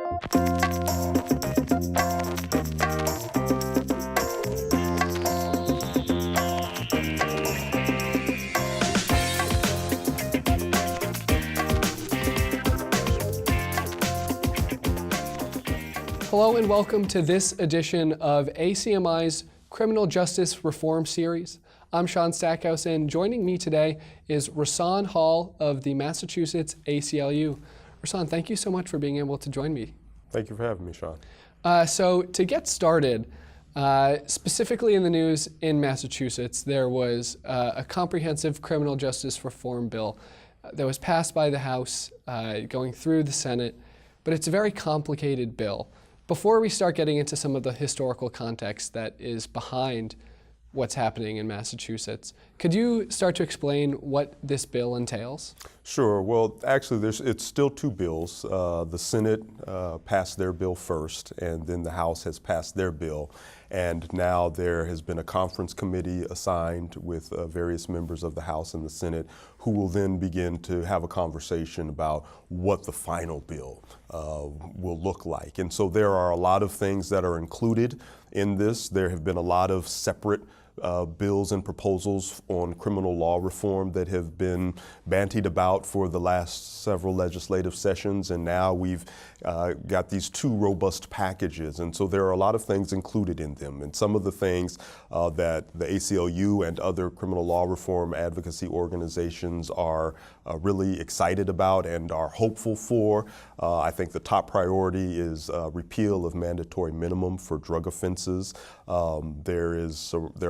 Hello and welcome to this edition of ACMi's Criminal Justice Reform Series. I'm Sean Stackhouse, and joining me today is Rahsaan Hall of the Massachusetts ACLU. Rahsaan, thank you so much for being able to join me. Thank you for having me, Sean. So to get started, specifically in the news in Massachusetts, there was a comprehensive criminal justice reform bill that was passed by the House, going through the Senate, but it's a very complicated bill. Before we start getting into some of the historical context that is behind what's happening in Massachusetts, could you start to explain what this bill entails? Sure. Well, actually, it's still two bills. The Senate passed their bill first, and then the House has passed their bill. And now there has been a conference committee assigned with various members of the House and the Senate who will then begin to have a conversation about what the final bill will look like. And so there are a lot of things that are included in this. There have been a lot of separate bills and proposals on criminal law reform that have been bantied about for the last several legislative sessions, and now we've got these two robust packages, and so there are a lot of things included in them. And some of the things that the ACLU and other criminal law reform advocacy organizations are really excited about and are hopeful for. I think the top priority is repeal of mandatory minimum for drug offenses. There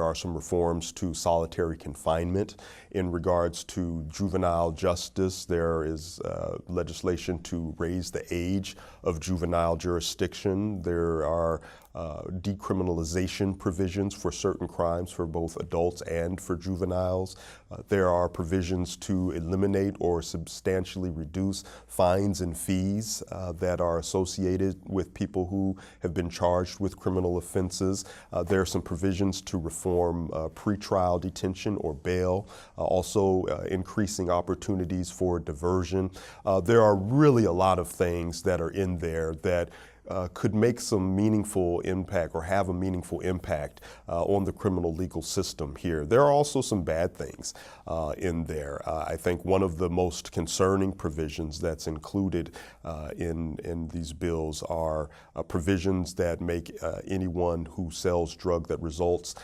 are some reforms to solitary confinement. In regards to juvenile justice, there is legislation to raise the age of juvenile jurisdiction. There are decriminalization provisions for certain crimes for both adults and for juveniles. There are provisions to eliminate or substantially reduce fines and fees that are associated with people who have been charged with criminal offenses. There are some provisions to reform pretrial detention or bail, also increasing opportunities for diversion. There are really a lot of things that are in there that could make some meaningful impact or have a meaningful impact on the criminal legal system here. There are also some bad things in there. I think one of the most concerning provisions that's included in these bills are provisions that make anyone who sells drug that results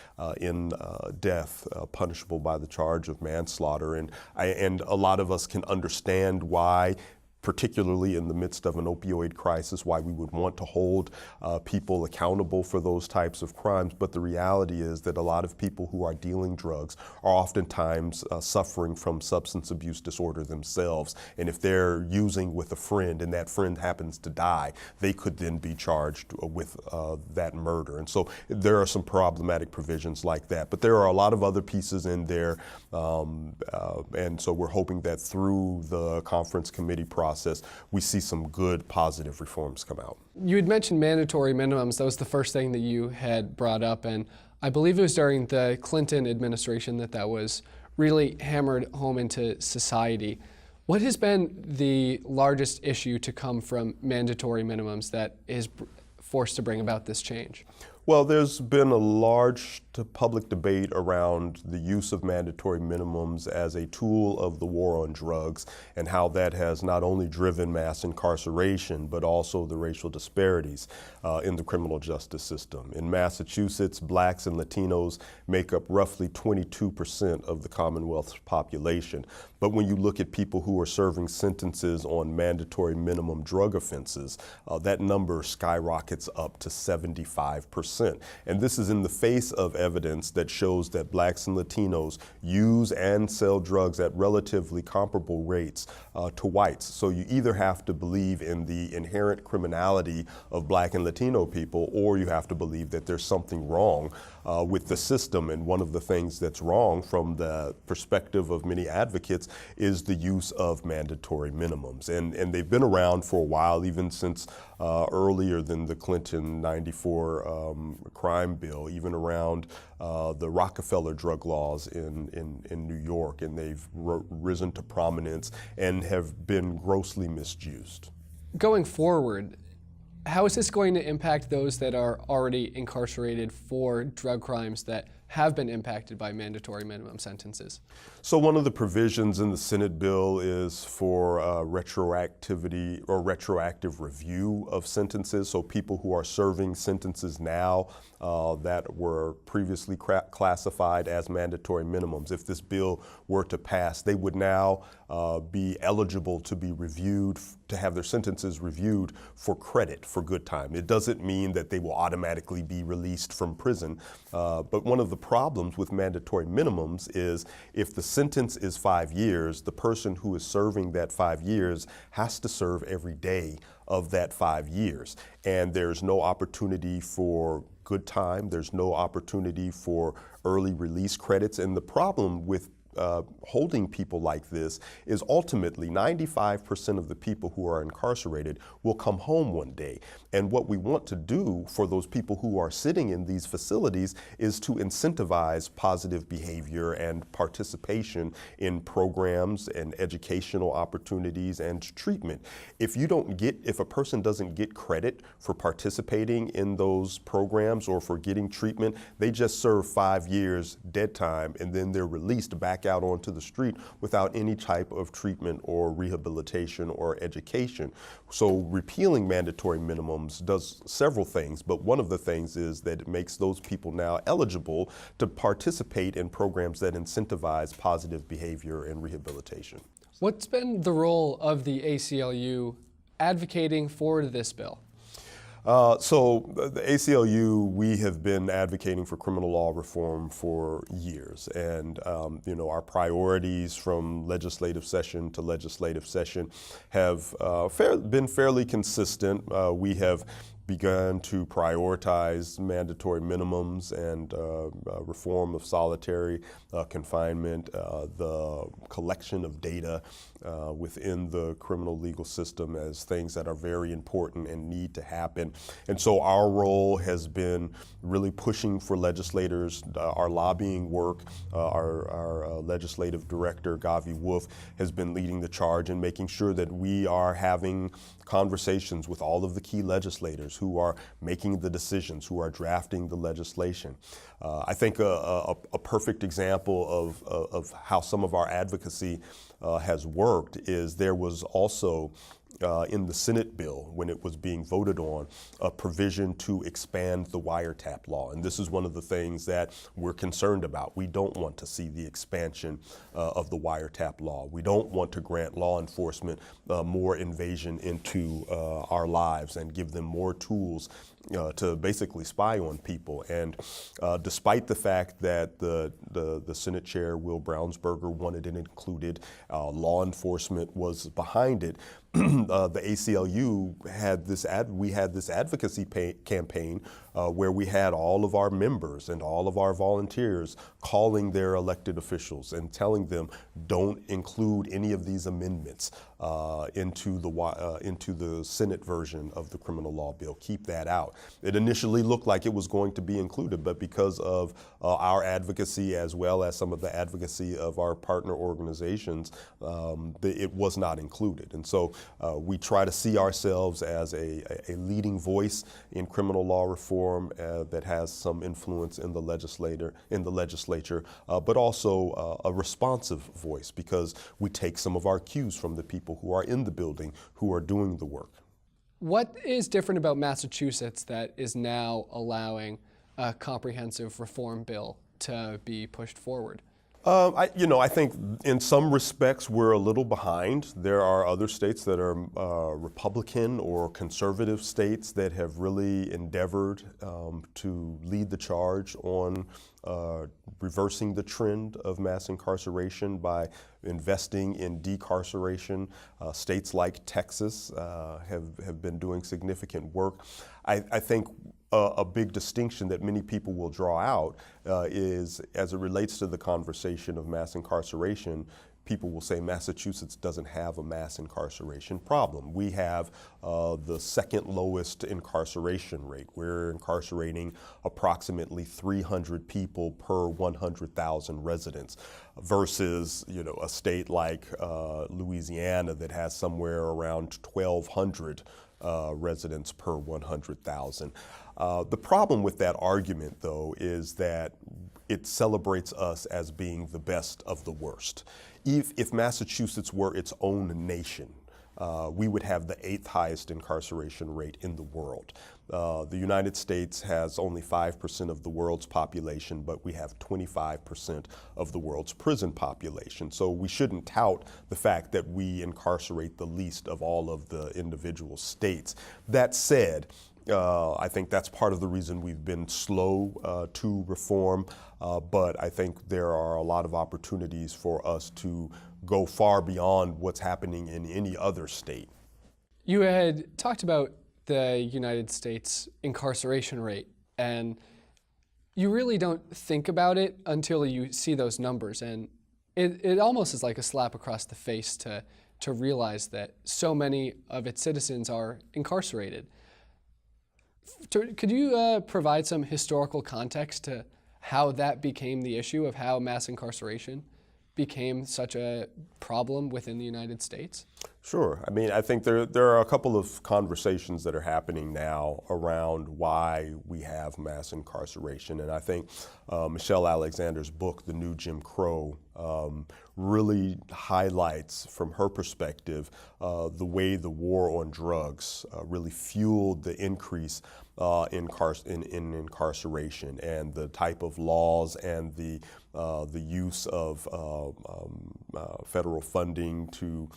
in death punishable by the charge of manslaughter. And a lot of us can understand why, particularly in the midst of an opioid crisis, why we would want to hold people accountable for those types of crimes. But the reality is that a lot of people who are dealing drugs are oftentimes suffering from substance abuse disorder themselves. And if they're using with a friend and that friend happens to die, they could then be charged with that murder. And so there are some problematic provisions like that. But there are a lot of other pieces in there. And so we're hoping that through the conference committee process, we see some good positive reforms come out. You had mentioned mandatory minimums. That was the first thing that you had brought up, and I believe it was during the Clinton administration that was really hammered home into society. What has been the largest issue to come from mandatory minimums that is forced to bring about this change? Well, there's been a large public debate around the use of mandatory minimums as a tool of the war on drugs and how that has not only driven mass incarceration, but also the racial disparities in the criminal justice system. In Massachusetts, blacks and Latinos make up roughly 22% of the Commonwealth's population. But when you look at people who are serving sentences on mandatory minimum drug offenses, that number skyrockets up to 75%. And this is in the face of evidence that shows that blacks and Latinos use and sell drugs at relatively comparable rates to whites. So you either have to believe in the inherent criminality of black and Latino people, or you have to believe that there's something wrong with the system. And one of the things that's wrong from the perspective of many advocates is the use of mandatory minimums. And they've been around for a while, even since earlier than the Clinton 94 crime bill, even around the Rockefeller drug laws in New York, and they've risen to prominence and have been grossly misused. Going forward, How is this going to impact those that are already incarcerated for drug crimes that have been impacted by mandatory minimum sentences? So one of the provisions in the Senate bill is for retroactivity or retroactive review of sentences. So people who are serving sentences now that were previously classified as mandatory minimums, if this bill were to pass, they would now be eligible to be reviewed, to have their sentences reviewed for credit for good time. It doesn't mean that they will automatically be released from prison, but one of the problems with mandatory minimums is if the sentence is 5 years, the person who is serving that 5 years has to serve every day of that 5 years. And there's no opportunity for good time, there's no opportunity for early release credits. And the problem with holding people like this is ultimately 95% of the people who are incarcerated will come home one day. And what we want to do for those people who are sitting in these facilities is to incentivize positive behavior and participation in programs and educational opportunities and treatment. If a person doesn't get credit for participating in those programs or for getting treatment, they just serve 5 years dead time and then they're released back out onto the street without any type of treatment or rehabilitation or education. So repealing mandatory minimums does several things, but one of the things is that it makes those people now eligible to participate in programs that incentivize positive behavior and rehabilitation. What's been the role of the ACLU advocating for this bill? So the ACLU, we have been advocating for criminal law reform for years, and our priorities from legislative session to legislative session have been fairly consistent. We have begun to prioritize mandatory minimums and reform of solitary confinement, the collection of data within the criminal legal system as things that are very important and need to happen. And so our role has been really pushing for legislators. Our lobbying work, our legislative director, Gavi Wolf, has been leading the charge in making sure that we are having conversations with all of the key legislators who are making the decisions, who are drafting the legislation. I think a perfect example of how some of our advocacy has worked is there was also in the Senate bill, when it was being voted on, a provision to expand the wiretap law. And this is one of the things that we're concerned about. We don't want to see the expansion of the wiretap law. We don't want to grant law enforcement more invasion into our lives and give them more tools to basically spy on people. And despite the fact that the Senate Chair, Will Brownsberger, wanted it included, law enforcement was behind it, the ACLU had this advocacy campaign where we had all of our members and all of our volunteers calling their elected officials and telling them, don't include any of these amendments into the Senate version of the criminal law bill. Keep that out. It initially looked like it was going to be included, but because of our advocacy as well as some of the advocacy of our partner organizations, it was not included. And so we try to see ourselves as a leading voice in criminal law reform that has some influence in the legislature, but also a responsive voice, because we take some of our cues from the people who are in the building who are doing the work. What is different about Massachusetts that is now allowing a comprehensive reform bill to be pushed forward? I think in some respects we're a little behind. There are other states that are Republican or conservative states that have really endeavored to lead the charge on reversing the trend of mass incarceration by investing in decarceration. States like Texas have been doing significant work. I think a big distinction that many people will draw out is, as it relates to the conversation of mass incarceration, people will say Massachusetts doesn't have a mass incarceration problem. We have the second lowest incarceration rate. We're incarcerating approximately 300 people per 100,000 residents versus a state like Louisiana that has somewhere around 1,200 residents per 100,000. The problem with that argument, though, is that it celebrates us as being the best of the worst. If Massachusetts were its own nation, we would have the 8th highest incarceration rate in the world. The United States has only 5% of the world's population, but we have 25% of the world's prison population. So we shouldn't tout the fact that we incarcerate the least of all of the individual states. That said, I think that's part of the reason we've been slow to reform, but I think there are a lot of opportunities for us to go far beyond what's happening in any other state. You had talked about the United States incarceration rate, and you really don't think about it until you see those numbers, and it almost is like a slap across the face to realize that so many of its citizens are incarcerated. Could you provide some historical context to how that became the issue of how mass incarceration became such a problem within the United States? Sure. I mean, I think there are a couple of conversations that are happening now around why we have mass incarceration. And I think Michelle Alexander's book, The New Jim Crow, really highlights from her perspective the way the war on drugs really fueled the increase in incarceration, and the type of laws and the use of federal funding to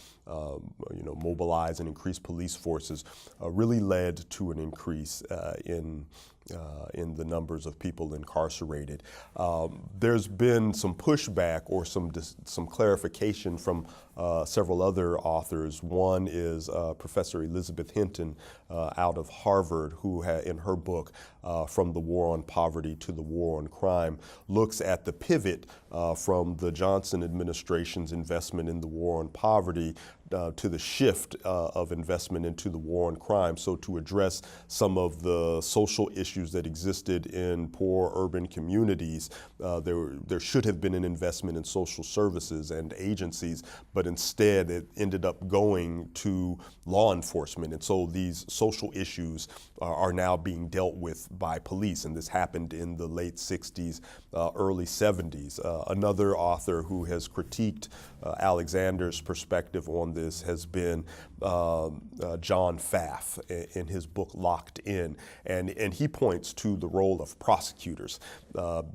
mobilize and increase police forces really led to an increase in the numbers of people incarcerated. There's been some pushback or some clarification from several other authors. One is Professor Elizabeth Hinton out of Harvard, who in her book, From the War on Poverty to the War on Crime, looks at the pivot from the Johnson administration's investment in the war on poverty to the shift of investment into the war on crime. So to address some of the social issues that existed in poor urban communities, there should have been an investment in social services and agencies, but instead it ended up going to law enforcement. And so these social issues are now being dealt with by police, and this happened in the late 60s, early 70s. Another author who has critiqued Alexander's perspective on this has been John Pfaff in his book Locked In, and he points to the role of prosecutors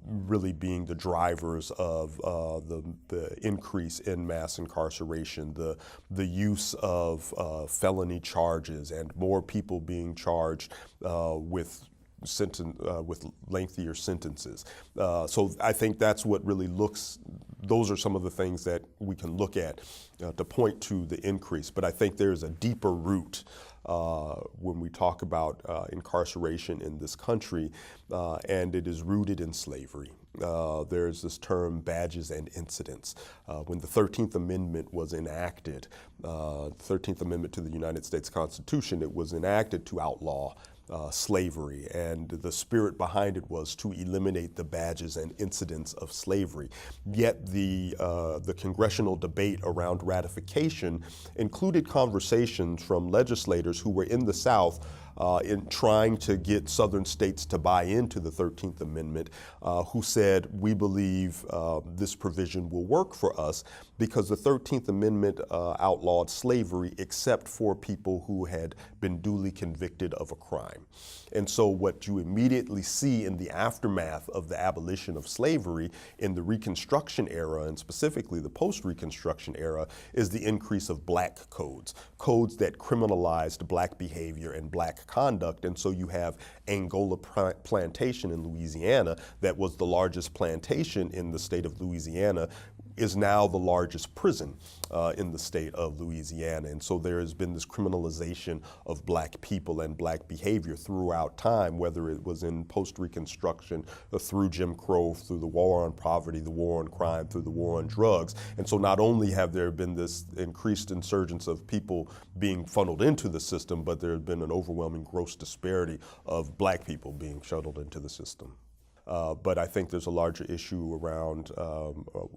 really being the drivers of the increase in mass incarceration, the use of felony charges, and more people being charged with lengthier sentences. So I think that's what really those are some of the things that we can look at to point to the increase. But I think there's a deeper root when we talk about incarceration in this country, and it is rooted in slavery. There's this term badges and incidents. When the 13th Amendment was enacted, 13th Amendment to the United States Constitution, it was enacted to outlaw slavery, and the spirit behind it was to eliminate the badges and incidents of slavery. Yet the congressional debate around ratification included conversations from legislators who were in the South in trying to get southern states to buy into the 13th Amendment, who said, we believe this provision will work for us because the 13th Amendment outlawed slavery except for people who had been duly convicted of a crime. And so what you immediately see in the aftermath of the abolition of slavery in the Reconstruction era, and specifically the post-Reconstruction era, is the increase of black codes that criminalized black behavior and black conduct. And so you have Angola Plantation in Louisiana, that was the largest plantation in the state of Louisiana, is now the largest prison in the state of Louisiana. And so there has been this criminalization of black people and black behavior throughout time, whether it was in post-Reconstruction, through Jim Crow, through the war on poverty, the war on crime, through the war on drugs. And so not only have there been this increased insurgence of people being funneled into the system, but there has been an overwhelming gross disparity of black people being shuttled into the system. But I think there's a larger issue around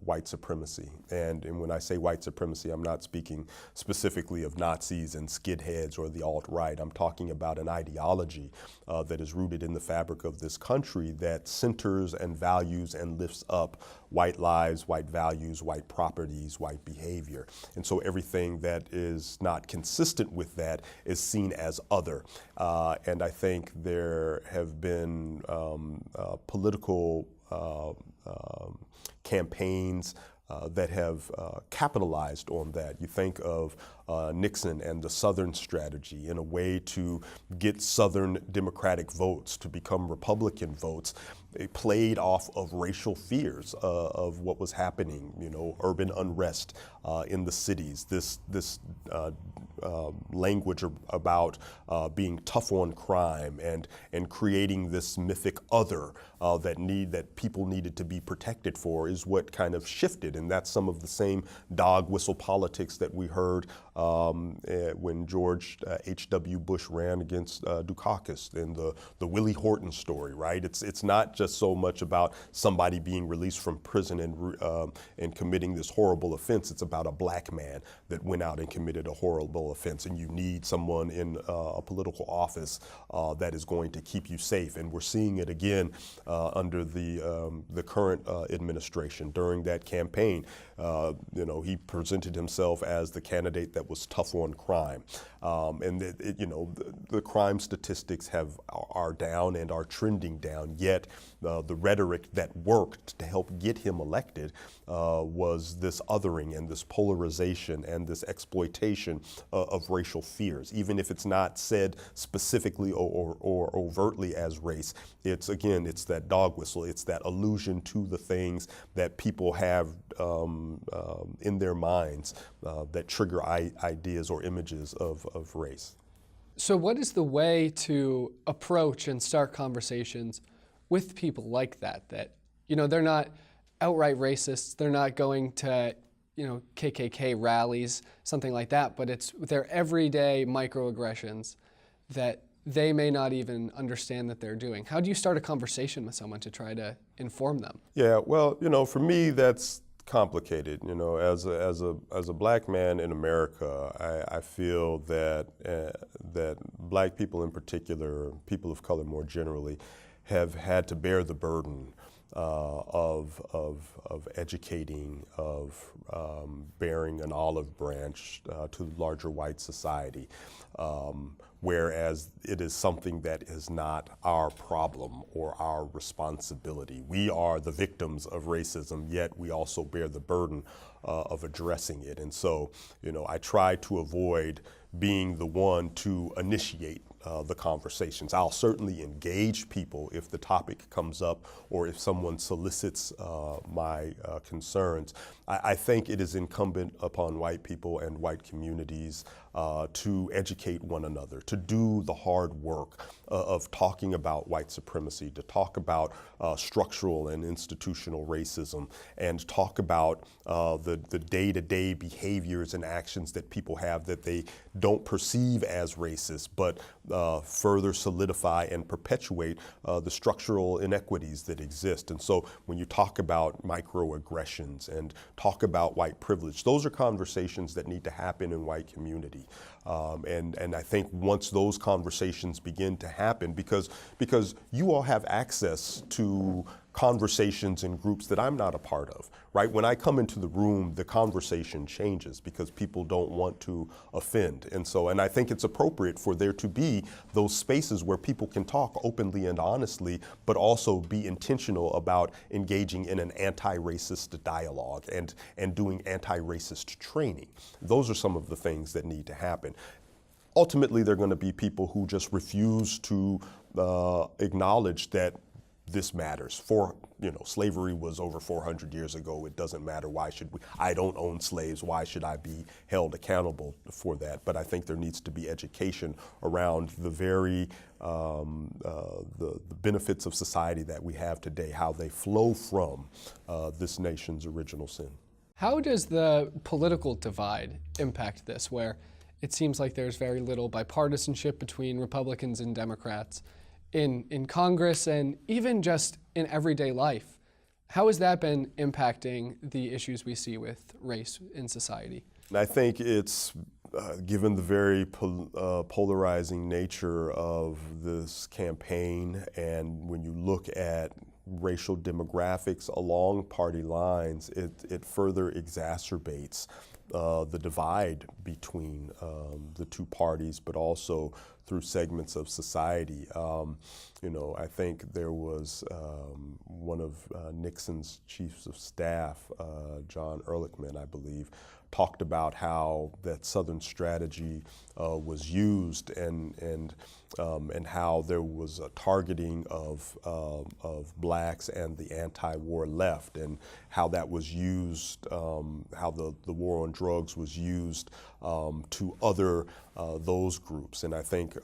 white supremacy. And when I say white supremacy, I'm not speaking specifically of Nazis and skidheads or the alt-right. I'm talking about an ideology that is rooted in the fabric of this country that centers and values and lifts up white lives, white values, white properties, white behavior. And so everything that is not consistent with that is seen as other. And I think there have been political campaigns that have capitalized on that. You think of Nixon and the Southern strategy in a way to get Southern Democratic votes to become Republican votes. They played off of racial fears of what was happening, urban unrest in the cities, this language about being tough on crime and creating this mythic other that people needed to be protected for is what kind of shifted. And that's some of the same dog whistle politics that we heard when George H.W. Bush ran against Dukakis in the Willie Horton story, right? It's not just so much about somebody being released from prison and committing this horrible offense. It's about a black man that went out and committed a horrible offense, and you need someone in a political office that is going to keep you safe. And we're seeing it again under the current administration. During that campaign, he presented himself as the candidate that was tough on crime, and the crime statistics are down and are trending down. Yet the rhetoric that worked to help get him elected was this othering and this polarization and this exploitation of racial fears. Even if it's not said specifically or overtly as race, it's that dog whistle. It's that allusion to the things that people have in their minds that trigger ideas or images of race. So what is the way to approach and start conversations with people like that, they're not outright racists, they're not going to, KKK rallies, something like that, but it's their everyday microaggressions that they may not even understand that they're doing? How do you start a conversation with someone to try to inform them? Yeah, well, for me, that's complicated. As a black man in America, I feel that black people in particular, people of color more generally, have had to bear the burden of educating, of bearing an olive branch to larger white society, whereas it is something that is not our problem or our responsibility. We are the victims of racism, yet we also bear the burden of addressing it. And so, I try to avoid being the one to initiate the conversations. I'll certainly engage people if the topic comes up or if someone solicits my concerns. I think it is incumbent upon white people and white communities to educate one another, to do the hard work of talking about white supremacy, to talk about structural and institutional racism, and talk about the day-to-day behaviors and actions that people have that they don't perceive as racist, but further solidify and perpetuate the structural inequities that exist. And so when you talk about microaggressions and talk about white privilege, those are conversations that need to happen in white community. And I think once those conversations begin to happen, because you all have access to conversations in groups that I'm not a part of, right? When I come into the room, the conversation changes because people don't want to offend. And I think it's appropriate for there to be those spaces where people can talk openly and honestly, but also be intentional about engaging in an anti-racist dialogue and doing anti-racist training. Those are some of the things that need to happen. Ultimately, there are going to be people who just refuse to acknowledge that this matters. Slavery was over 400 years ago. It doesn't matter. Why should we? I don't own slaves. Why should I be held accountable for that? But I think there needs to be education around the very the benefits of society that we have today, how they flow from this nation's original sin. How does the political divide impact this, where it seems like there's very little bipartisanship between Republicans and Democrats, in Congress and even just in everyday life. How has that been impacting the issues we see with race in society? And I think it's given the very polarizing nature of this campaign, and when you look at racial demographics along party lines, it further exacerbates the divide between the two parties, but also through segments of society. I think there was one of Nixon's chiefs of staff, John Ehrlichman, I believe, talked about how that Southern strategy was used and how there was a targeting of blacks and the anti-war left, and how that was used, how the war on drugs was used to other those groups. And I think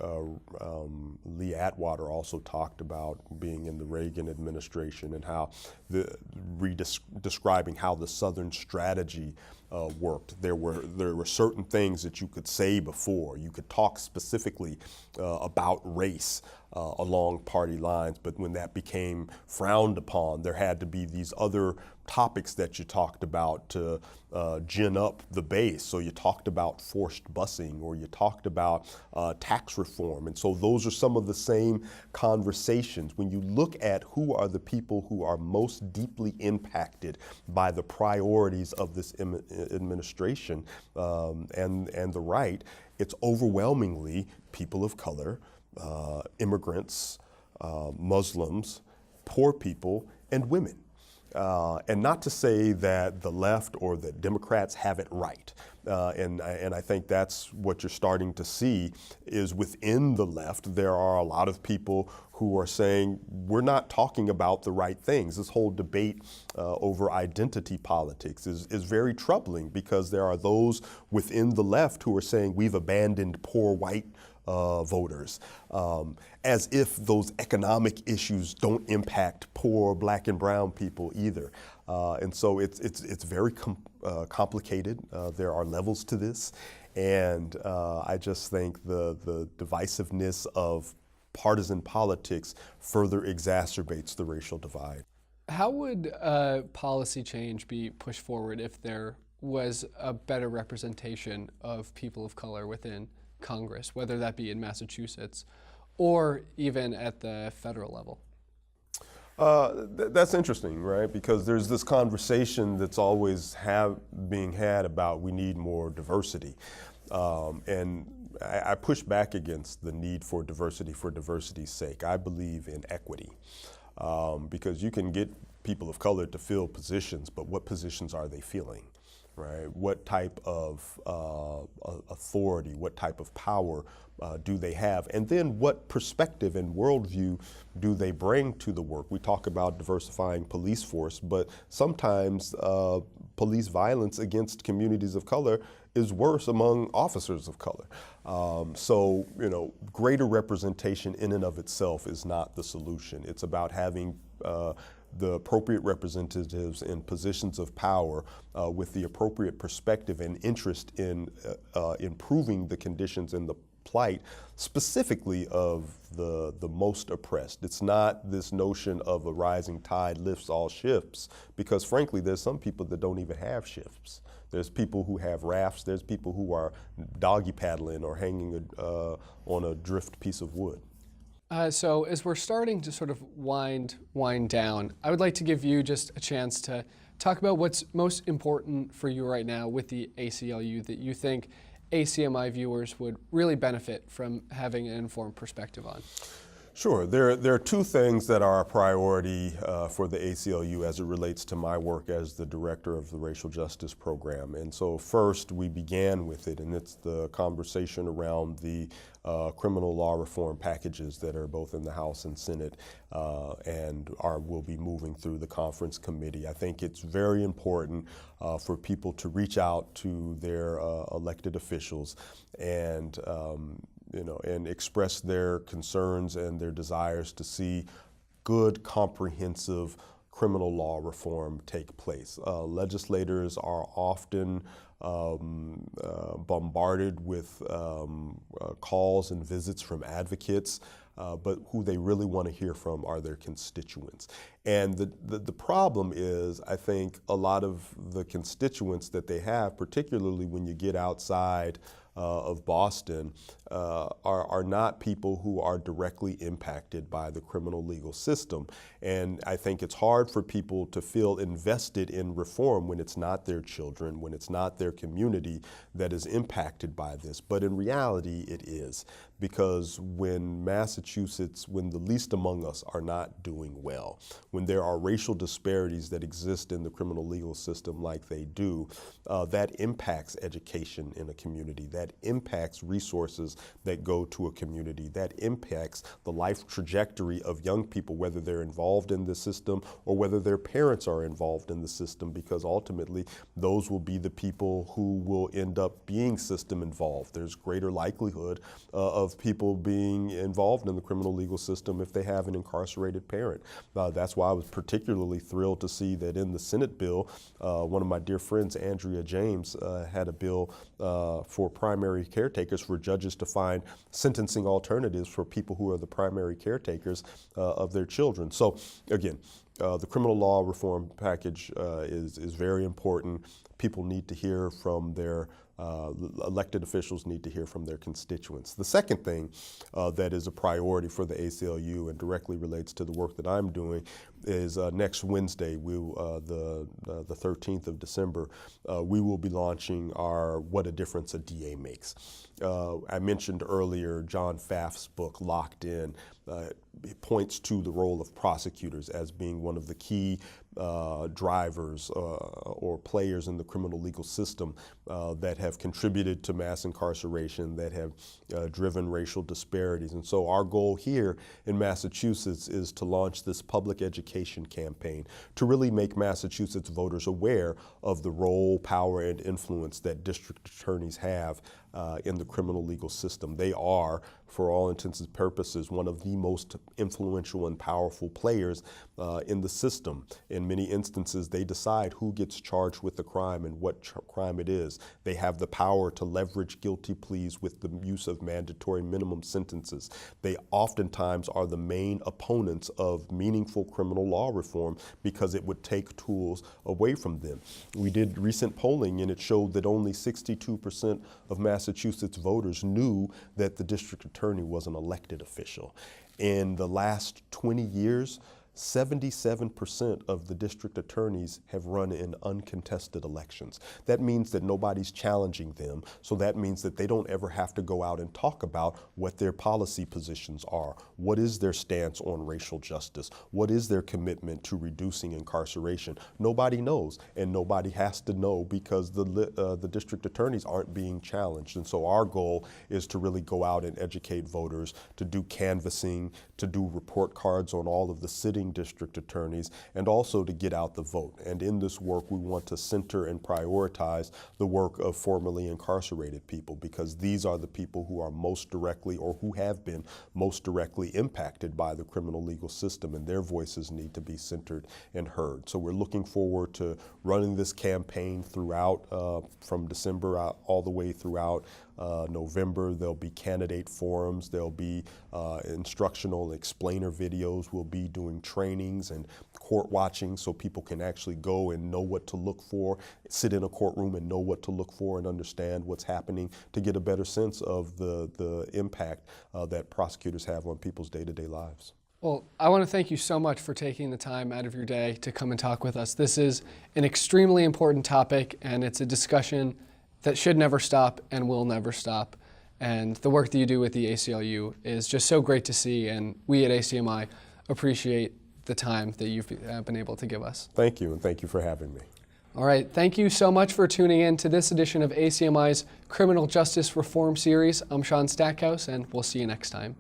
Lee Atwater also talked about being in the Reagan administration and how describing how the Southern strategy worked. There were certain things that you could say before. You could talk specifically about race along party lines, but when that became frowned upon, there had to be these other topics that you talked about to gin up the base. So you talked about forced busing, or you talked about tax reform. And so those are some of the same conversations. When you look at who are the people who are most deeply impacted by the priorities of this administration and the right, it's overwhelmingly people of color, immigrants, Muslims, poor people, and women. And not to say that the left or the Democrats have it right. And I think that's what you're starting to see is within the left, there are a lot of people who are saying, we're not talking about the right things. This whole debate over identity politics is very troubling, because there are those within the left who are saying we've abandoned poor white voters, as if those economic issues don't impact poor black and brown people either. And so it's very complicated. There are levels to this, and I just think the divisiveness of partisan politics further exacerbates the racial divide. How would policy change be pushed forward if there was a better representation of people of color within Congress, whether that be in Massachusetts or even at the federal level? That's interesting, right? Because there's this conversation that's always being had about we need more diversity. And I push back against the need for diversity's sake. I believe in equity, because you can get people of color to fill positions, but what positions are they filling? Right? What type of authority, what type of power do they have? And then what perspective and worldview do they bring to the work? We talk about diversifying police force, but sometimes police violence against communities of color is worse among officers of color. So, greater representation in and of itself is not the solution. It's about having the appropriate representatives in positions of power with the appropriate perspective and interest in improving the conditions and the plight specifically of the most oppressed. It's not this notion of a rising tide lifts all ships, because frankly there's some people that don't even have ships. There's people who have rafts, there's people who are doggy paddling or hanging on a drift piece of wood. So as we're starting to sort of wind down, I would like to give you just a chance to talk about what's most important for you right now with the ACLU that you think ACMi viewers would really benefit from having an informed perspective on. Sure. There are two things that are a priority for the ACLU as it relates to my work as the director of the Racial Justice Program. And so first, we began with it, and it's the conversation around the criminal law reform packages that are both in the House and Senate and will be moving through the conference committee. I think it's very important for people to reach out to their elected officials and and express their concerns and their desires to see good, comprehensive criminal law reform take place. Legislators are often bombarded with calls and visits from advocates, but who they really want to hear from are their constituents. And the problem is, I think, a lot of the constituents that they have, particularly when you get outside of Boston, are not people who are directly impacted by the criminal legal system. And I think it's hard for people to feel invested in reform when it's not their children, when it's not their community that is impacted by this. But in reality, it is. Because when Massachusetts, when the least among us are not doing well, when there are racial disparities that exist in the criminal legal system like they do, that impacts education in a community, that impacts resources that go to a community, that impacts the life trajectory of young people, whether they're involved in the system or whether their parents are involved in the system, because ultimately those will be the people who will end up being system involved. There's greater likelihood of people being involved in the criminal legal system if they have an incarcerated parent. That's why I was particularly thrilled to see that in the Senate bill, one of my dear friends, Andrea James, had a bill for primary caretakers, for judges to find sentencing alternatives for people who are the primary caretakers of their children. So again, the criminal law reform package is very important. People need to hear from their elected officials, need to hear from their constituents. The second thing that is a priority for the ACLU and directly relates to the work that I'm doing is next Wednesday, the 13th of December, we will be launching our What a Difference a DA Makes. I mentioned earlier John Pfaff's book, Locked In. It points to the role of prosecutors as being one of the key drivers or players in the criminal legal system that have contributed to mass incarceration, that have driven racial disparities. And so our goal here in Massachusetts is to launch this public education campaign to really make Massachusetts voters aware of the role, power, and influence that district attorneys have in the criminal legal system. They are, for all intents and purposes, one of the most influential and powerful players in the system. In many instances, they decide who gets charged with the crime and what crime it is. They have the power to leverage guilty pleas with the use of mandatory minimum sentences. They oftentimes are the main opponents of meaningful criminal law reform because it would take tools away from them. We did recent polling and it showed that only 62% of Massachusetts voters knew that the district attorney was an elected official. In the last 20 years, 77% of the district attorneys have run in uncontested elections. That means that nobody's challenging them, so that means that they don't ever have to go out and talk about what their policy positions are. What is their stance on racial justice? What is their commitment to reducing incarceration? Nobody knows, and nobody has to know because the district attorneys aren't being challenged. And so our goal is to really go out and educate voters, to do canvassing, to do report cards on all of the sitting district attorneys, and also to get out the vote. And in this work, we want to center and prioritize the work of formerly incarcerated people, because these are the people who are most directly, or who have been most directly impacted by the criminal legal system, and their voices need to be centered and heard. So we're looking forward to running this campaign throughout, from December all the way throughout November. There'll be candidate forums, there'll be instructional explainer videos, we'll be doing trainings and court watching so people can actually go and know what to look for, sit in a courtroom and know what to look for and understand what's happening to get a better sense of the impact that prosecutors have on people's day-to-day lives. Well, I want to thank you so much for taking the time out of your day to come and talk with us. This is an extremely important topic, and it's a discussion that should never stop and will never stop. And the work that you do with the ACLU is just so great to see, and we at ACMi appreciate the time that you've been able to give us. Thank you, and thank you for having me. All right, thank you so much for tuning in to this edition of ACMi's Criminal Justice Reform Series. I'm Sean Stackhouse, and we'll see you next time.